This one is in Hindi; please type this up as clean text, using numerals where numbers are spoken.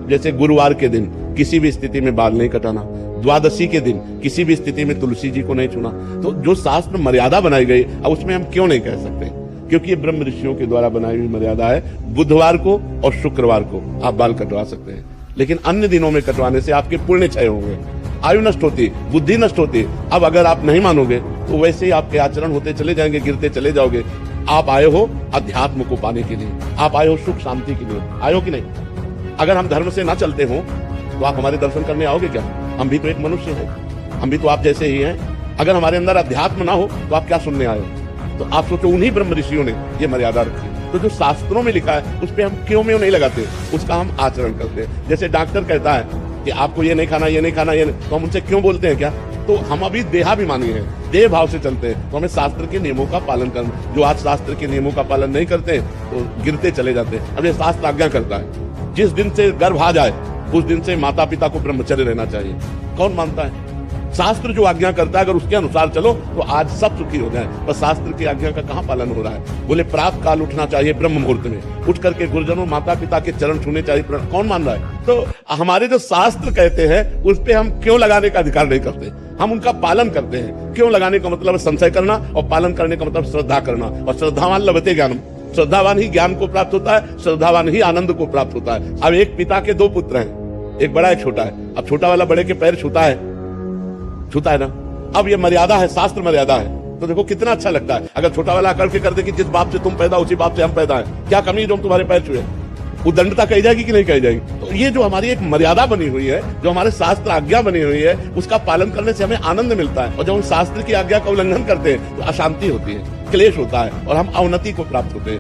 जैसे गुरुवार के दिन किसी भी स्थिति में बाल नहीं कटाना, द्वादशी के दिन किसी भी स्थिति में तुलसी जी को नहीं छूना। तो जो शास्त्र मर्यादा बनाई गई, अब उसमें हम क्यों नहीं कह सकते? क्योंकि ये ब्रह्म ऋषियों के द्वारा बनाई हुई मर्यादा है। बुधवार को और शुक्रवार को आप बाल कटवा सकते हैं, लेकिन अन्य दिनों में कटवाने से आपके पुण्य क्षय होंगे, आयु नष्ट होती, बुद्धि नष्ट होती। अब अगर आप नहीं मानोगे तो वैसे ही आपके आचरण होते चले जाएंगे, गिरते चले जाओगे। आप आए हो अध्यात्म को पाने के लिए, आप आए हो सुख शांति के लिए, आए हो कि नहीं? अगर हम धर्म से ना चलते हो तो आप हमारे दर्शन करने आओगे क्या? हम भी तो एक मनुष्य हैं, हम भी तो आप जैसे ही हैं। अगर हमारे अंदर अध्यात्म ना हो तो आप क्या सुनने आए हो? तो आप सोचो, उन्हीं ब्रह्म ऋषियों ने ये मर्यादा रखी। तो जो शास्त्रों में लिखा है उस पर हम क्यों नहीं लगाते, उसका हम आचरण करते हैं। जैसे डॉक्टर कहता है कि आपको ये नहीं खाना, ये नहीं खाना, ये नहीं, तो हम उनसे क्यों बोलते हैं क्या? तो हम अभी देहाभिमानी हैं, देह भाव से चलते हैं। तो हमें शास्त्र के नियमों का पालन करना। जो आज शास्त्र के नियमों का पालन नहीं करते तो गिरते चले जाते हैं। अब ये शास्त्र आज्ञा करता है, जिस दिन से गर्भ आ जाए उस दिन से माता पिता को ब्रह्मचर्य रहना चाहिए। कौन मानता है? शास्त्र जो आज्ञा करता है, अगर उसके अनुसार चलो तो आज सब सुखी हो जाए। पर शास्त्र की आज्ञा का कहाँ पालन हो रहा है? बोले प्रातः काल उठना चाहिए, ब्रह्म मुहूर्त में उठ करके गुरुजनों माता पिता के चरण छूने चाहिए। कौन मान रहा है? तो हमारे जो शास्त्र कहते हैं उस पे हम क्यों लगाने का अधिकार नहीं करते? हम उनका पालन करते हैं। क्यों लगाने का मतलब संशय करना, और पालन करने का मतलब श्रद्धा करना। और श्रद्धावान लभते ज्ञानम, श्रद्धावान ही ज्ञान को प्राप्त होता है, श्रद्धावान ही आनंद को प्राप्त होता है। अब एक पिता के दो पुत्र हैं, एक बड़ा एक छोटा है। अब छोटा वाला बड़े के पैर छूता है ना। अब ये मर्यादा है, शास्त्र मर्यादा है। तो देखो कितना अच्छा लगता है अगर छोटा वाला आकर के कर दे कि जिस बाप से तुम पैदा उसी बाप से हम पैदा हैं, क्या कमी जो हम तुम्हारे पैर छुए, उदंडता कही जाएगी कि नहीं कही जाएगी? तो ये जो हमारी एक मर्यादा बनी हुई है, जो हमारे शास्त्र आज्ञा बनी हुई है, उसका पालन करने से हमें आनंद मिलता है। और जब हम शास्त्र की आज्ञा का उल्लंघन करते हैं तो अशांति होती है, क्लेश होता है और हम अवनति को प्राप्त होते हैं।